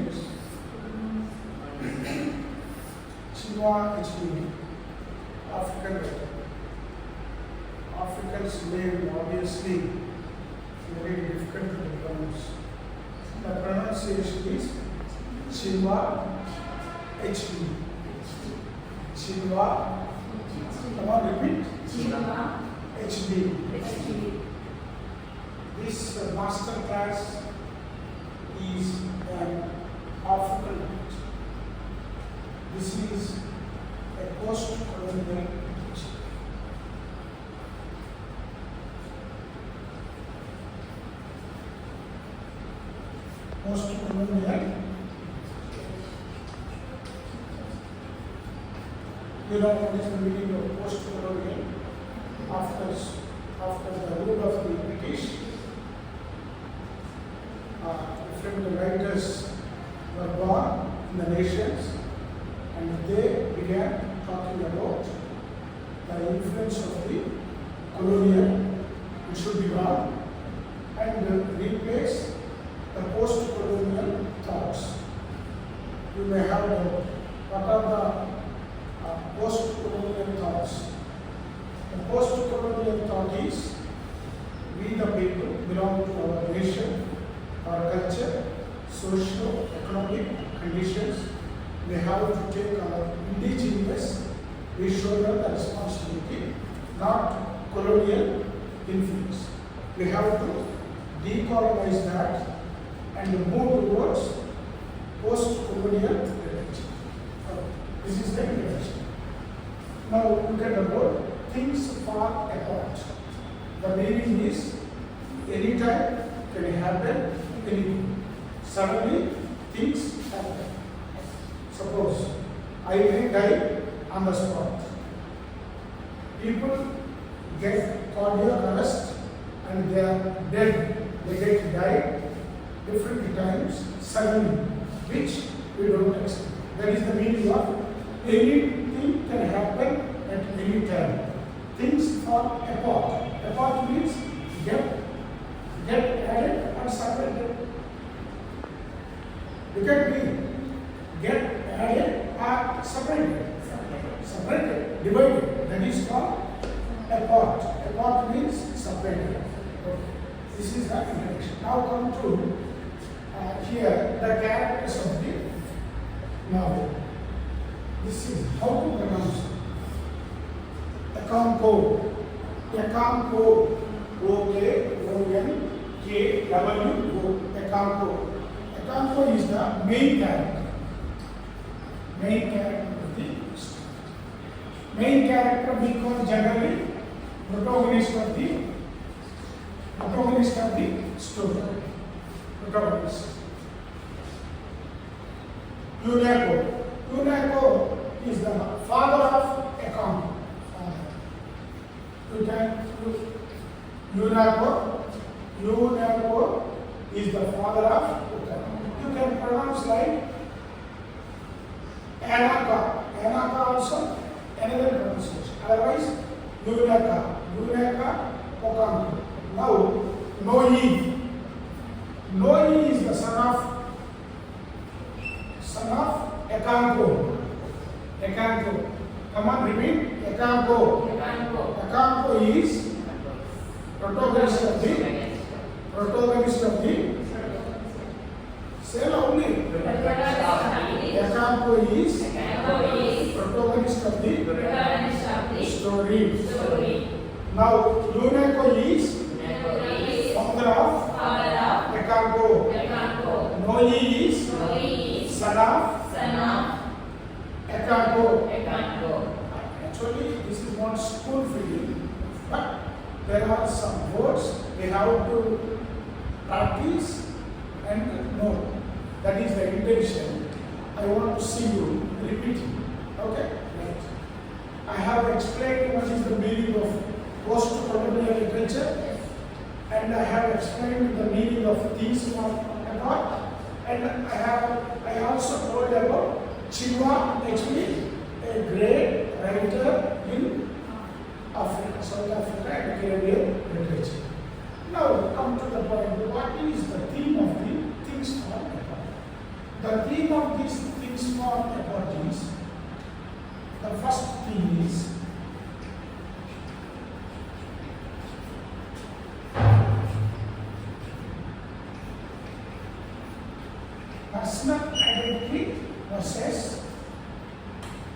names. Chinua Acheve, African writer. African's name obviously very difficult to pronounce. The pronunciation is Chinua Acheve. Chinua. Come on, repeat. Chinua Acheve. This master class is an African language. This is a post-colonial language. Post-colonial. You know what is the meaning of post-colonial? After the rule of the British, different writers were born in the nations, and they began talking about the influence of the colonial, which should be gone, and replace the post-colonial thoughts. You may have doubt, what are the post-colonial thoughts? The post-colonial thought is, we the people belong to our nation, our culture, socio-economic conditions. We have to take our indigenous, we shoulder the responsibility, not colonial influence. We have to decolonize that and move towards post-colonial literature. This is the introduction. Now look at the word things far apart. The meaning is anytime can happen, anything. Suddenly things happen. Suppose I may die on the spot. People get cardiac arrest and they are dead. They get died different times suddenly, which we don't expect. That is the meaning of anything can happen at any time. Things fall apart. Apart means get added or separated. Look at me. Get added or separated. Separated, divided. That is called apart. Apart means separated. Okay. This is the introduction. Now come to here the characters of the novel. This is how to pronounce it. Akamko. Akamko. O-K-O-N-K-W-O. Akamko. Akamko is the main character. Main character of the story. Main character we call generally protagonist of the story. Protagonist. Unako. Unako is the father of Akamko. Unako is the father of Akamko. You can pronounce like Anaka. Anaka also another pronunciation. Otherwise, Unaka, Akamko. Now, Noi. Noi is the son of Akamko. Akamko. Come on, repeat. Akamko. Akamko is protagonist of the say loudly. Akamko is protagonist of the story. Now, Unako is father of Akamko. Noi is son of Akamko. Actually, this is not school feeding, but there are some words we have to practice and know. That is the intention. I want to see you repeating. Okay? Right. I have explained what is the meaning of post-colonial literature, and I have explained the meaning of things from apart, and I also told about Chinua Acheve, a great writer in Africa, South Africa and Caribbean literature. Now come to the point, what is the theme of the things from apart? The theme of these things for apologies, the first theme is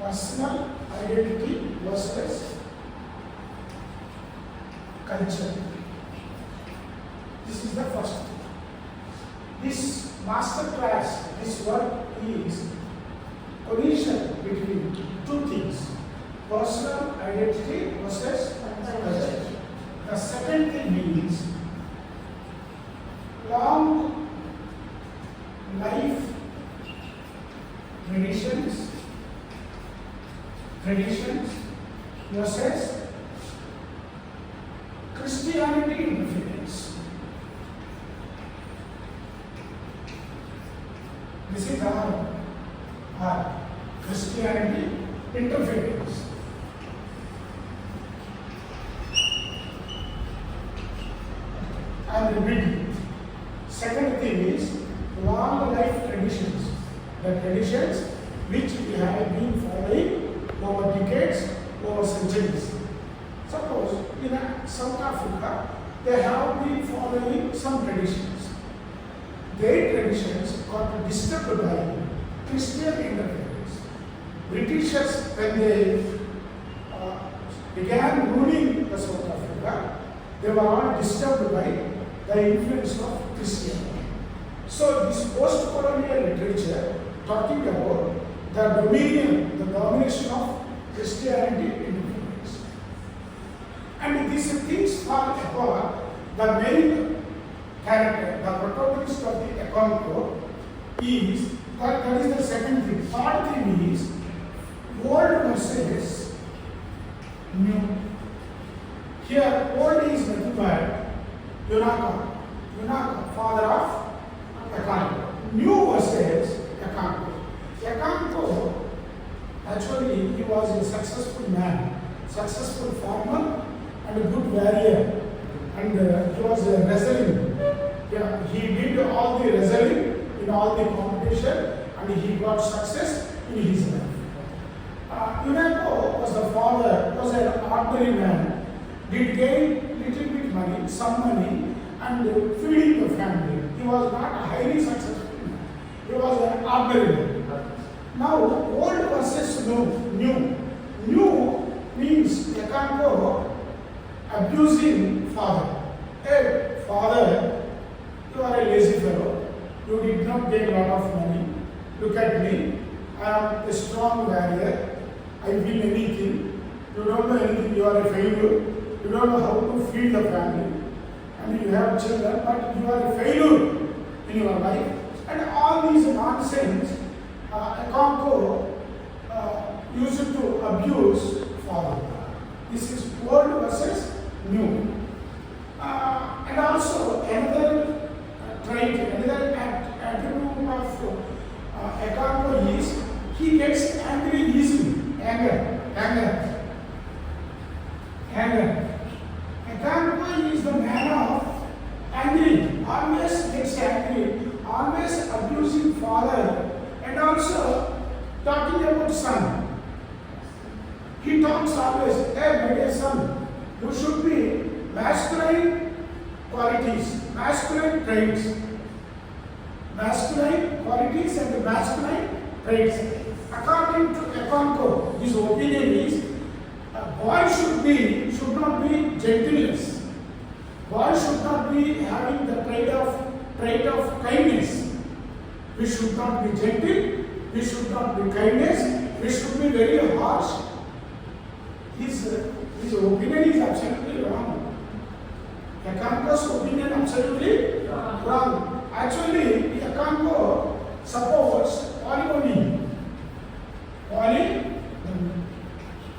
personal identity versus culture. This is the first thing. This master class, this work is collision between two things: personal identity versus culture. The second thing is long life traditions versus Christianity interference. This is our Christianity interference. And repeating. Second thing is long life traditions. The traditions which we have been following over decades, over centuries. Suppose in South Africa, they have been following some traditions. Their traditions got disturbed by Christian interference. Britishers, when they began ruling the South Africa, they were all disturbed by the influence of Christianity. So this post-colonial literature talking about the domination of Christianity in influence. And these things fall apart. The main character, the protagonist of the Econco is, that is the second thing. Third thing is old versus new. Here old is nothing but Yunaka, father of Econco. New versus Econco. Econco, actually, he was a successful man, successful farmer, and a good warrior. And he was wrestling. Yeah, he did all the wrestling in all the competition, and he got success in his life. Yunaka was the father, was an ordinary man, did gain little bit money, some money, and feeding the family. He was not a highly successful man. He was an ordinary man. Now, old versus new. New means Econco abusing father. Hey, father, you are a lazy fellow. You did not get a lot of money. Look at me. I am a strong warrior. I win anything. You don't know anything. You are a failure. You don't know how to feed the family. And you have children, but you are a failure in your life. And all these nonsense, Econco used to abuse father. This is old versus new. And also another trait, another attribute of Econco is he gets angry easily. Anger. Econco is the man of angry, always gets angry, always abusing father, and also talking about son. He talks always, hey, my dear son, you should be masculine qualities, masculine traits. Masculine qualities and masculine traits. According to Econco, his opinion is a boy should not be gentleness. Boy should not be having the trait of kindness. We should not be gentle. We should not be kindness. We should be very harsh. His opinion is absolutely wrong. Econco's opinion absolutely wrong. Actually, Econco supports polygamy.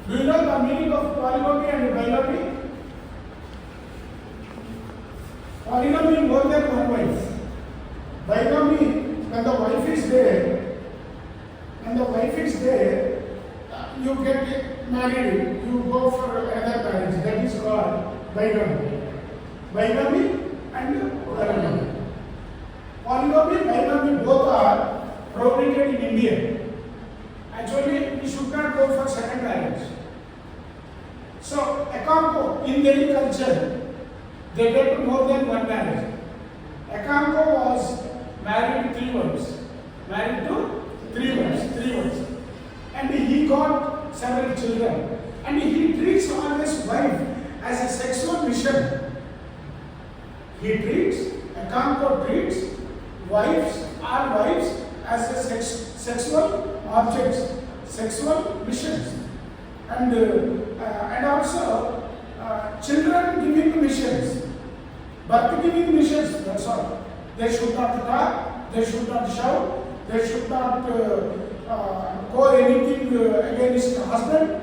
Do you know the meaning of polygamy and bigamy? Polygamy more than one wife. Bigamy, when the wife is there, you get married, you go for another marriage. That is called bigamy. Bigamy and polygamy. Polygamy, bigamy both are prohibited in India. Actually, we should not go for second marriage. So, Akamko, in their culture, they get more than one marriage. Akamko was married to 3 wives. Married to 3 wives. And he got several children. And he treats always wife as a sexual mission. Akamko treats wives as a sexual objects, sexual missions. And also children giving missions, birth giving missions, that's all. They should not talk, they should not shout, they should not go anything against the husband.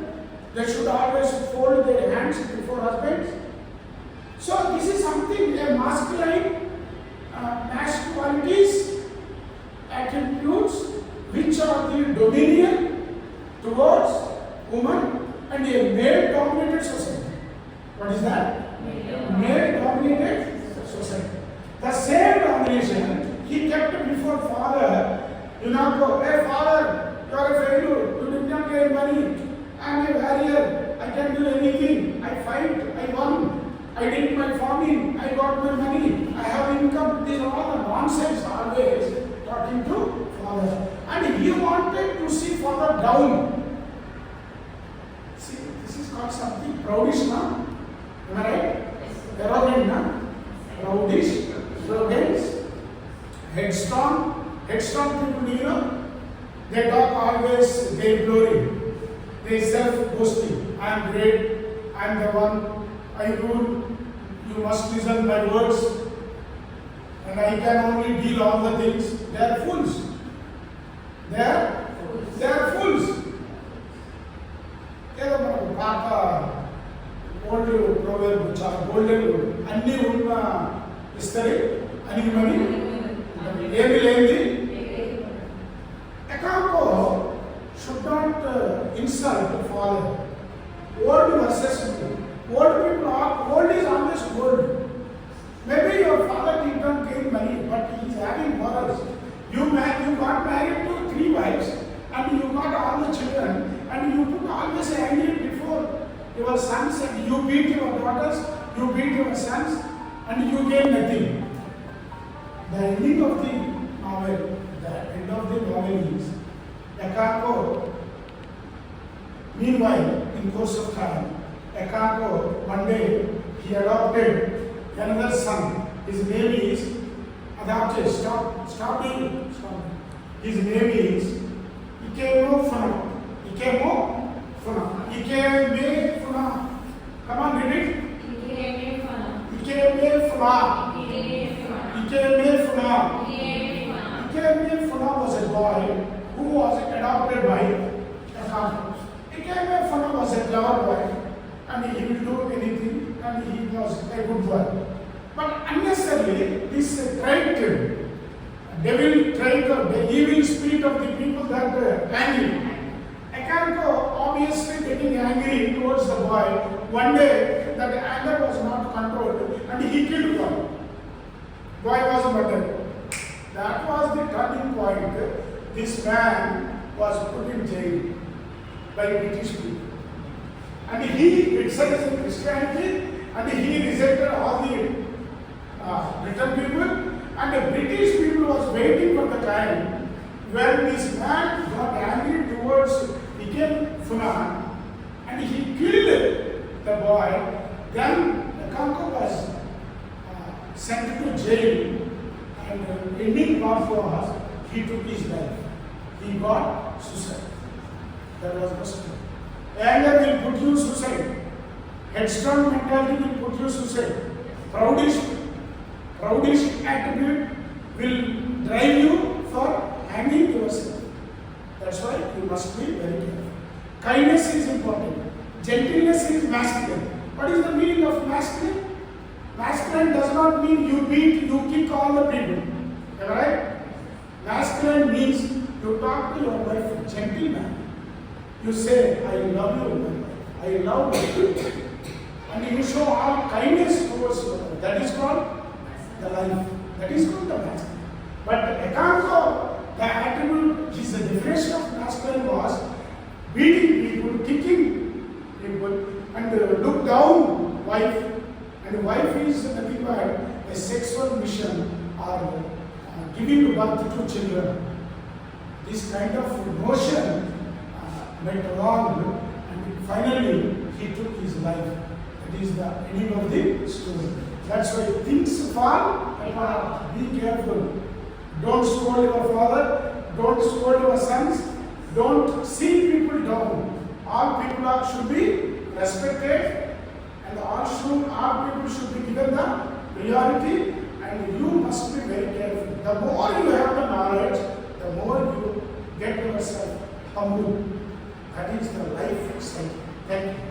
They should always fold their hands before husbands. So this is something, a masculine qualities, attributes which are the dominion towards woman and a male-dominated society. What is that? Male-dominated society. The same domination he kept before father. You now go, hey father, you are a failure, you did not get money, I am a warrior, I can do anything, I fight, I won, I did my farming, I got my money, I have income. These are all the nonsense always talking to father. And he wanted to see father down. See, this is called something proudish, na? Am I right? Arrogant, na? Proudish, arrogance, headstrong people, you know, they talk always their glory. They self-boasting. I am great, I am the one, I rule, you must listen my words, and I can only deal all the things. They are fools. They are fools. Old proverb, golden, anni unna istari, anni mani. Akamko should not insult the father. Old versus new. Old is always old. Maybe your father did not gain money, but he is having morals. You got married to 3 wives, and you got all the children, and you put always angry before your sons, and you beat your daughters, you beat your sons, and you gain nothing. The ending of the novel is Akamko. Meanwhile, in course of time, Akamko, one day, he adopted another son. His name is adopted. Stop doing. His name is Ikemo Funa. Come on, read it. Ikeme Funa was a boy who was adopted by Akamko. Ikeme Funa was a clever boy, and he will do anything, and he was a good boy. But unnecessarily, this devil trait or the evil spirit of the people that were angry. Akamko obviously getting angry towards the boy. One day, that anger was not controlled, and he killed boy. Boy was murdered. That was the turning point. This man was put in jail by British people. And he criticized Christianity, and he rejected all the Britain people, and the British people was waiting for the time when this man got angry towards Ikeme Funa, and he killed the boy. Then the Akamko was sent to jail, and ending part was he took his life. He got suicide. That was the story. Anger will put you suicide. Headstrong mentality will put you suicide. Proudish attribute will drive you for hanging yourself. That's why you must be very careful. Kindness is important. Gentleness is masculine. What is the meaning of masculine? Masculine does not mean you beat, you kick all the people. Alright? Masculine means you talk to your wife gentleman. You say, I love you, my wife. I love you. And you show all kindness towards your wife. That is called the life. That is called the masculine. But Akamko, the attribute giving birth to children. This kind of notion went wrong, and finally he took his life. That is the ending of the story. That's why things fall apart. Be careful. Don't scold your father. Don't scold your sons. Don't see people down. All people should be respected, and all people should be given the priority. And you must be very careful. The more you have the knowledge, the more you get yourself humble. That is the life cycle. Thank you.